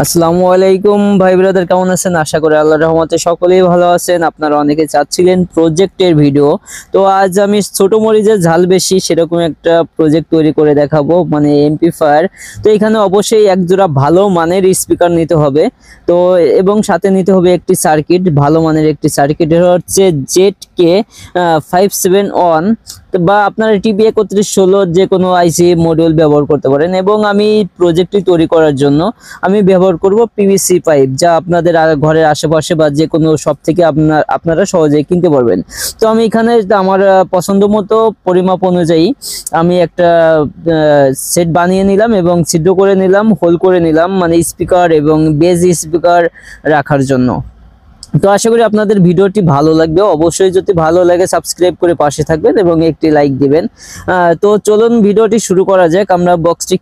আসসালামু আলাইকুম ভাই ব্রাদার, কেমন আছেন? আশা করি আল্লাহর রহমতে সকলেই ভালো আছেন। আপনারা অনেকে চাচ্ছিলেন প্রজেক্টের ভিডিও, তো আজ আমি ছোট মরিচের ঝাল বেশি সেরকম একটা প্রজেক্ট তৈরি করে দেখাবো, মানে এমপ্লিফায়ার। তো এখানে অবশ্যই এক জোড়া ভালো মানের স্পিকার নিতে হবে, তো এবং সাথে নিতে হবে একটি সার্কিট, ভালো মানের একটি সার্কিট হচ্ছে ZK 571, বা আপনারা টিপি 3116 যে কোনো আইসি মডিউল ব্যবহার করতে পারেন। এবং আমি প্রজেক্টটি তৈরি করার জন্য আমি ব্যবহার করব পিভিসি পাইপ, যা আপনাদের ঘরের আশেপাশে বা যে কোনো শপ থেকে আপনারা সহজেই কিনতে পারবেন। তো আমি এখানে আমার পছন্দ মতো পরিমাপ অনুযায়ী আমি একটা সেট বানিয়ে নিলাম এবং ছিদ্র করে নিলাম, হোল করে নিলাম, মানে স্পিকার এবং বেজ স্পিকার রাখার জন্য। তো আশা করি আপনাদের ভিডিওটি ভালো লাগবে। অবশ্যই যদি ভালো লাগে সাবস্ক্রাইব করে পাশে থাকবেন এবং একটি লাইক দিবেন। তো চলুন ভিডিওটি শুরু করা যাক। আমরা বক্সটি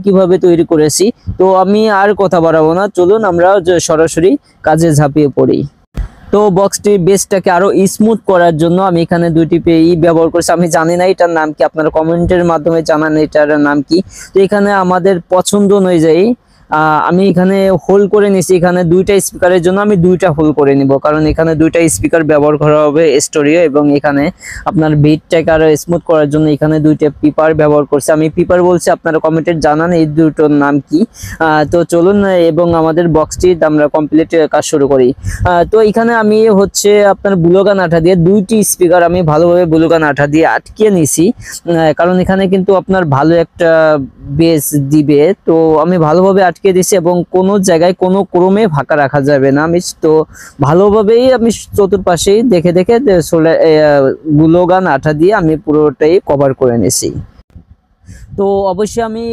কিভাবে তৈরি করেছি, তো আমি আর কথা বাড়াবো না, চলুন আমরা সরাসরি কাজে ঝাঁপিয়ে পড়ি। তো বক্সটির বেসটাকে আরো স্মুথ করার জন্য আমি এখানে দুইটি পেই ব্যবহার করেছি। আমি জানি না এটার নাম কি, আপনারা কমেন্টের মাধ্যমে জানান এটার নাম কি। তো এখানে আমাদের পছন্দ অনুযায়ী আমি এখানে হোল করে নিছি। এখানে দুইটা স্পিকারের জন্য আমি দুইটা হোল করে নিব, কারণ এখানে দুইটা স্পিকার ব্যবহার করা হবে স্টোরিও, এবং এখানে আপনার বিটটাকে আরো স্মুথ করার জন্য এখানে দুইটা পিপার ব্যবহার করছি। আমি পিপার বলছি, আপনারা কমেন্টে জানান এই দুটোর নাম কি। তো চলুন এবং আমাদের বক্সটি আমরা কমপ্লিট কাজ শুরু করি। তো এখানে আমি হচ্ছে আপনার বুলোগান আঠা দিয়ে দুইটি স্পিকার আমি ভালোভাবে বুলোগান আঠা দিয়ে আটকিয়ে নিছি, কারণ এখানে কিন্তু আপনার ভালো একটা বেস দিবে। তো আমি ভালোভাবে আটকে দিছি এবং কোনো জায়গায় কোনো ক্রমে ফাঁকা রাখা যাবে না। আমি তো ভালোভাবেই আমি চতুর্পাশেই দেখে গ্লুগান আঠা দিয়ে আমি পুরোটাই কভার করে নিছি। তো অবশ্যই আমি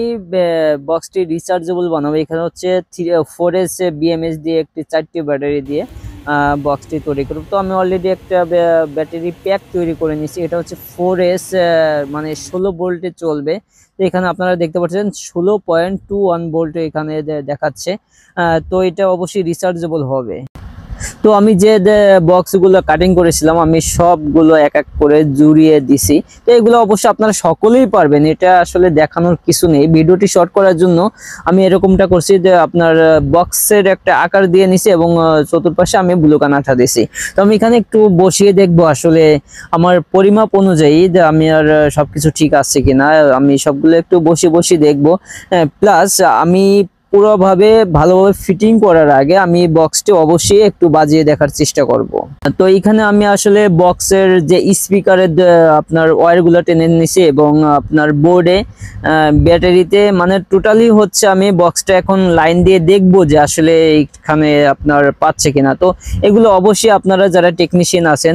বক্সটি রিচার্জেবল বানাবো। এখানে হচ্ছে 4S BMS দিয়ে একটি 4টি ব্যাটারি দিয়ে বক্সটি তৈরি করব। তো আমি অলরেডি একটা ব্যাটারি প্যাক তৈরি করে নিয়েছি। এটা হচ্ছে 4S, মানে 16 ভোল্টে চলবে। তো এখানে আপনারা দেখতে পাচ্ছেন 16.21 ভোল্ট এখানে দেখাচ্ছে। তো এটা অবশ্যই রিচার্জেবল হবে। তো আমি যে বক্সগুলো কাটিং করেছিলাম আমি সবগুলো এক এক করে জুড়িয়ে দিছি। তো এগুলো অবশ্যই আপনারা সকলেই পারবেন, এটা আসলে দেখানোর কিছু নেই। ভিডিওটি শর্ট করার জন্য আমি এরকমটা করছি যে আপনার বক্সের একটা আকার দিয়ে নিছি এবং চতুর্পাশে আমি ব্লুগান আঠা দিছি। তো আমি এখানে একটু বসিয়ে দেখবো আসলে আমার পরিমাপ অনুযায়ী যে আমি আর সবকিছু ঠিক আছে কিনা। আমি সবগুলো একটু বসিয়ে দেখবো। প্লাস আমি পুরোভাবে ভালোভাবে ফিটিং করার আগে আমি বক্সটি অবশ্যই একটু বাজিয়ে দেখার চেষ্টা করব। তো এখানে আমি আসলে বক্সের যে স্পিকারের আপনার ওয়্যারগুলো টেনে নিছি এবং আপনার বোর্ডে ব্যাটারিতে, মানে টোটালি হচ্ছে আমি বক্সটা এখন লাইন দিয়ে দেখবো যে আসলে এখানে আপনার পাচ্ছে কিনা। তো এগুলো অবশ্যই আপনারা যারা টেকনিশিয়ান আছেন,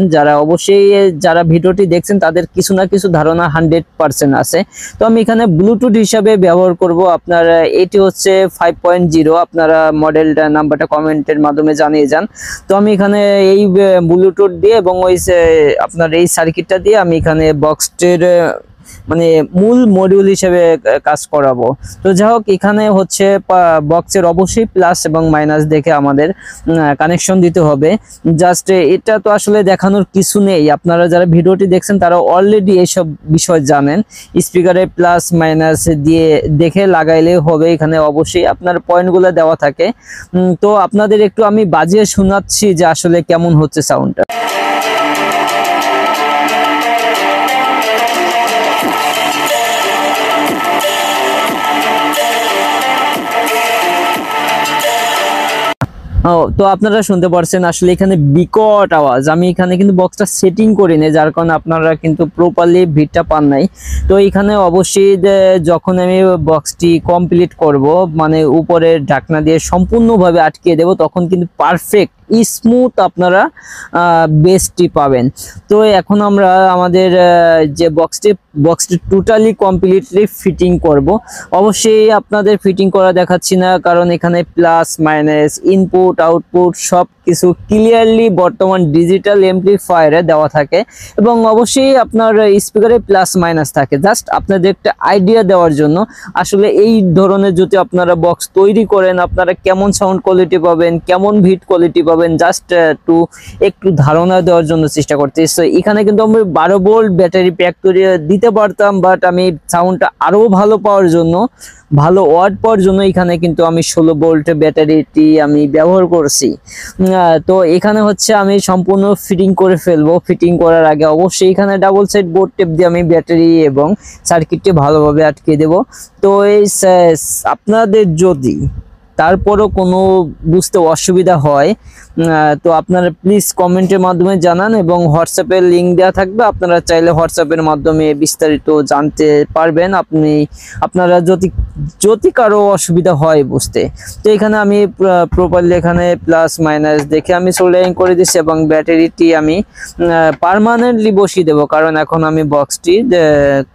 যারা ভিডিওটি দেখছেন তাদের কিছু না কিছু ধারণা 100% আছে। তো আমি এখানে ব্লুটুথ হিসাবে ব্যবহার করব আপনার, এটি হচ্ছে 5.0। আপনারা মডেলটা নাম্বারটা কমেন্টের মাধ্যমে জানিয়ে যান। তো আমি এখানে এই ব্লুটুথ দিয়ে এবং ওই আপনার এই সার্কিটটা দিয়ে আমি এখানে বক্সটির মানে মূল মডিউল হিসেবে কাজ করাবো। তো যাই হোক, এখানে হচ্ছে বক্সের অবশ্যই প্লাস এবং মাইনাস দেখে আমাদের কানেকশন দিতে হবে। জাস্ট এটা তো আসলে দেখানোর কিছু নেই, আপনারা যারা ভিডিওটি দেখছেন তারা অলরেডি এইসব বিষয় জানেন। স্পিকারে প্লাস মাইনাস দিয়ে দেখে লাগাইলে হবে। এখানে অবশ্যই আপনার পয়েন্টগুলো দেওয়া থাকে। তো আপনাদের একটু আমি বাজিয়ে শোনাচ্ছি যে আসলে কেমন হচ্ছে সাউন্ডটা। তো আপনারা শুনতে পারছেন আসলে এখানে বিকট আওয়াজ। আমি এখানে কিন্তু বক্সটা সেটিং করি না, যার কারণে আপনারা কিন্তু প্রপারলি ভিড়টা পান নাই। তো এখানে অবশ্যই যখন আমি বক্সটি কমপ্লিট করব, মানে উপরের ঢাকনা দিয়ে সম্পূর্ণভাবে আটকে দেব, তখন কিন্তু পারফেক্ট স্মুথ আপনারা বেসটি পাবেন। তো এখন আমরা আমাদের যে বক্সটি টোটালি কমপ্লিটলি ফিটিং করব। অবশ্যই আপনাদের ফিটিং করা দেখাচ্ছি না, কারণ এখানে প্লাস মাইনাস ইনপুট আউটপুট সব কিছু ক্লিয়ারলি বর্তমান ডিজিটাল এমপ্লিফায়ারে দেওয়া থাকে এবং অবশ্যই আপনার স্পিকারে প্লাস মাইনাস থাকে। জাস্ট আপনাদের একটা আইডিয়া দেওয়ার জন্য। আসলে এই ধরনের যদি আপনারা বক্স তৈরি করেন, আপনারা কেমন সাউন্ড কোয়ালিটি পাবেন, কেমন ভিট কোয়ালিটি পাবেন হবেন জাস্ট একটু ধারণা দেওয়ার জন্য চেষ্টা করতেছি। তো এখানে কিন্তু আমি 12 ভোল্ট ব্যাটারি প্যাক করে দিতে পারতাম, বাট আমি সাউন্ডটা আরো ভালো পাওয়ার জন্য, ভালো ওয়াট পাওয়ার জন্য এখানে কিন্তু আমি 16 ভোল্ট ব্যাটারিটি আমি ব্যবহার করছি। তো এখানে হচ্ছে আমি সম্পূর্ণ ফিটিং করে ফেলবো। ফিটিং করার আগে অবশ্যই এখানে ডাবল সাইড বোর্ড টেপ দিয়ে আমি ব্যাটারি এবং সার্কিটটি ভালোভাবে আটকে দেব। তো এই আপনাদের যদি তারপরও কোনো বুঝতে অসুবিধা হয় তো আপনারা প্লিজ কমেন্টের মাধ্যমে জানান, এবং হোয়াটসঅ্যাপের লিঙ্ক দেওয়া থাকবে, আপনারা চাইলে হোয়াটসঅ্যাপের মাধ্যমে বিস্তারিত জানতে পারবেন। আপনারা যদি কারো অসুবিধা হয় বুঝতে। তো এখানে আমি প্রপারলি এখানে প্লাস মাইনাস দেখে আমি সোল্ডারিং করে দিচ্ছি, এবং ব্যাটারিটি আমি পার্মানেন্টলি বসিয়ে দেবো, কারণ এখন আমি বক্সটি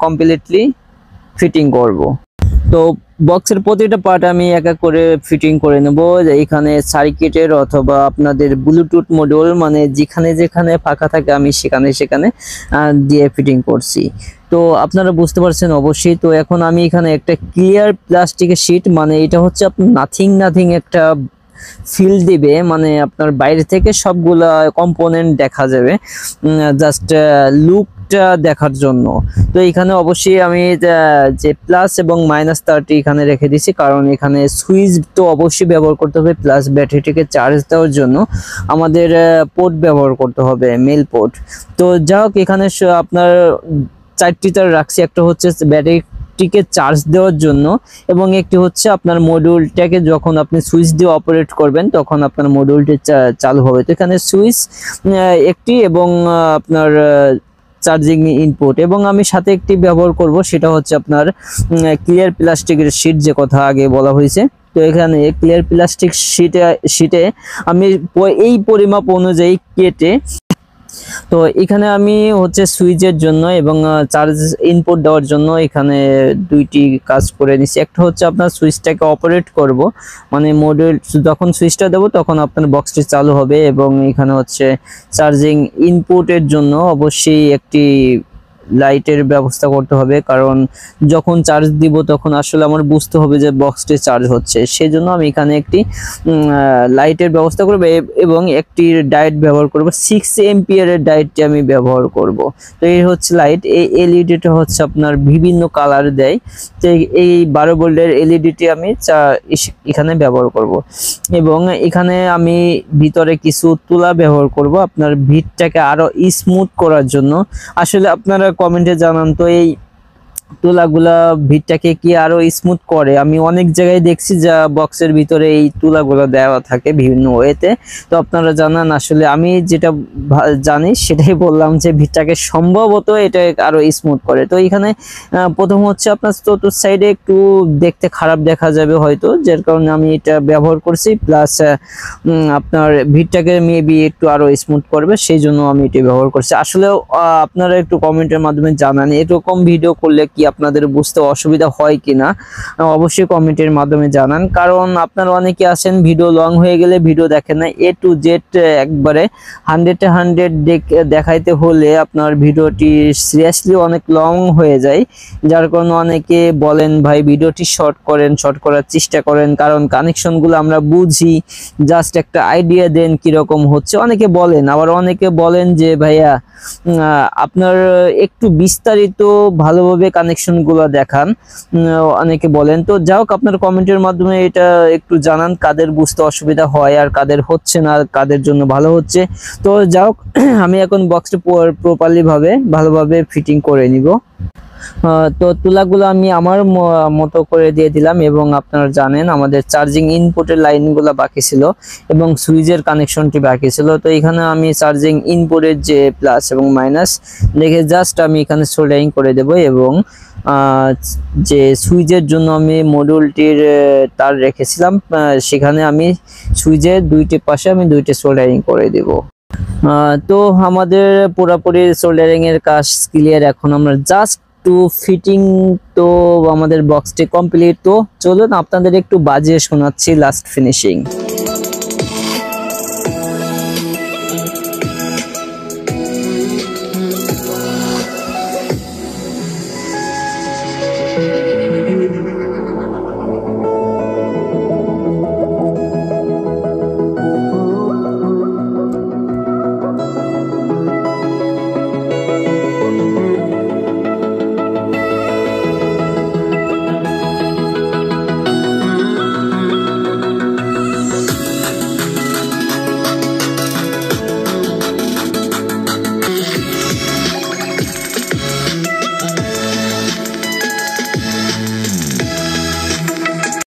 কমপ্লিটলি ফিটিং করব। তো বক্সের প্রতিটা পার্ট আমি এক এক করে ফিটিং করে নেব। এখানে সার্কিটের অথবা আপনাদের ব্লুটুথ মডিউল, মানে যেখানে যেখানে ফাঁকা থাকে আমি সেখানে দিয়ে ফিটিং করছি। তো আপনারা বুঝতে পারছেন অবশ্যই। তো এখন আমি এখানে একটা ক্লিয়ার প্লাস্টিকের শিট, মানে এটা হচ্ছে আপনার নাথিং একটা ফিল দিবে, মানে আপনার বাইরে থেকে সবগুলা কম্পোনেন্ট দেখা যাবে, জাস্ট লুকটা দেখার জন্য। তো এখানে অবশ্যই আমি যে প্লাস এবং মাইনাস তারটি এখানে রেখে দিয়েছি, কারণ এখানে সুইচ তো অবশ্যই ব্যবহার করতে হবে, প্লাস ব্যাটারিটিকে চার্জ দেওয়ার জন্য আমাদের পোর্ট ব্যবহার করতে হবে, মেল পোর্ট। তো যাই হোক, এখানে আপনার 4টি তার রাখছি, একটা হচ্ছে ব্যাটারিটিকে চার্জ দেওয়ার জন্য, এবং একটি হচ্ছে আপনার মডিউলটাকে যখন আপনি সুইচ দিয়ে অপারেট করবেন তখন আপনার মডিউলটি চালু হবে। তো এখানে সুইচ একটি এবং আপনার চার্জিং ইনপুট, এবং আমি সাথে একটি ব্যবহার করব, সেটা হচ্ছে আপনার ক্লিয়ার প্লাস্টিকের শিট, যে কথা আগে বলা হয়েছে। তো এখানে ক্লিয়ার প্লাস্টিক শিটে আমি এই পরিমাপ অনুযায়ী কেটে, তো এখানে আমি হচ্ছে সুইচের জন্য এবং চার্জ ইনপুট দেওয়ার জন্য এখানে দুইটি কাজ করে নিছি। একটা হচ্ছে আপনার সুইচটাকে অপারেট করব, মানে মডিউল যখন সুইচটা দেবো তখন আপনার বক্সটি চালু হবে, এবং এখানে হচ্ছে চার্জিং ইনপুটের জন্য অবশ্যই একটি লাইটের ব্যবস্থা করতে হবে, কারণ যখন চার্জ দিব তখন আসলে আমার বুঝতে হবে যে বক্সটি চার্জ হচ্ছে। সেজন্য আমি এখানে একটি লাইটের ব্যবস্থা করব, এবং একটি ডায়োড ব্যবহার করব, 6 এম্পিয়ারের ডায়োডটি আমি ব্যবহার করব। তো এই হচ্ছে লাইট। এই এলইডিটা হচ্ছে আপনার বিভিন্ন কালার দেয়, তো এই 12 ভোল্টের এলইডিটি আমি এখানে ব্যবহার করব, এবং এখানে আমি ভিতরে কিছু তুলা ব্যবহার করব আপনার ভিটটাকে আরো স্মুথ করার জন্য। আসলে আপনারা কমেন্টে জানান তো এই তুলাগুলা ভিটটাকে কি আরো স্মুথ করে। আমি অনেক জায়গায় দেখছি যা বক্সের ভিতরে এই তুলাগুলো দেওয়া থাকে বিভিন্ন ওয়েতে। তো আপনারা জানান, আসলে আমি যেটা জানি সেটাই বললাম, যে ভিটটাকে সম্ভবত এটা আরো স্মুথ করে। তো এখানে প্রথম হচ্ছে আপনার চতুর্থ সাইডে একটু দেখতে খারাপ দেখা যাবে হয়তো, যার কারণে আমি এটা ব্যবহার করছি, প্লাস আপনার ভিটটাকে মেবি একটু আরো স্মুথ করবে, সেই জন্য আমি এটা ব্যবহার করছি। আসলে আপনারা একটু কমেন্টের মাধ্যমে জানান এরকম ভিডিও করলে কি আপনাদের বুঝতে অসুবিধা হয় কিনা, অবশ্যই কমেন্টের মাধ্যমে জানান। কারণ আপনারা অনেকে আছেন ভিডিও লং হয়ে গেলে ভিডিও দেখেন না, A to Z একবারে 100 দেখাইতে হলে আপনার ভিডিওটি সিরিয়াসলি অনেক লং হয়ে যায়, যার কারণে অনেকে বলেন ভাই ভিডিওটি শর্ট করার চেষ্টা করেন, কারণ কানেকশনগুলো আমরা বুঝি, জাস্ট একটা আইডিয়া দেন কিরকম হচ্ছে, অনেকে বলেন। আবার অনেকে বলেন যে ভাইয়া আপনার একটু বিস্তারিত ভালোভাবে কানেকশন গুলো দেখান, অনেকে বলেন। তো যাই হোক, আপনার কমেন্টের মাধ্যমে এটা একটু জানান কাদের বুঝতে অসুবিধা হয় আর কাদের হচ্ছে না, কাদের জন্য ভালো হচ্ছে। তো যাই হোক, আমি এখন বক্সটা প্রপারলি ভালোভাবে ফিটিং করে নিব। তো তুলাগুলো আমি আমার মতো করে দিয়ে দিলাম, এবং আপনারা জানেন আমাদের চার্জিং ইনপুটের লাইনগুলো বাকি ছিল এবং সুইচের কানেকশনটি বাকি ছিল। তো এখানে আমি চার্জিং ইনপুটের যে প্লাস এবং মাইনাস দেখে জাস্ট আমি এখানে সোল্ডারিং করে দেব, এবং যে সুইচের জন্য আমি মডিউলটির তার রেখেছিলাম সেখানে আমি সুইচের দুইটি পাশে আমি দুইটি সোল্ডারিং করে দেব। তো আমাদের পুরোপুরি সোল্ডারিং এর কাজ ক্লিয়ার। এখন আমরা জাস্ট টু ফিটিং, তো আমাদের বক্সটি কমপ্লিট। তো চলুন আপনাদের একটু বাজিয়ে শোনাচ্ছি লাস্ট ফিনিশিং।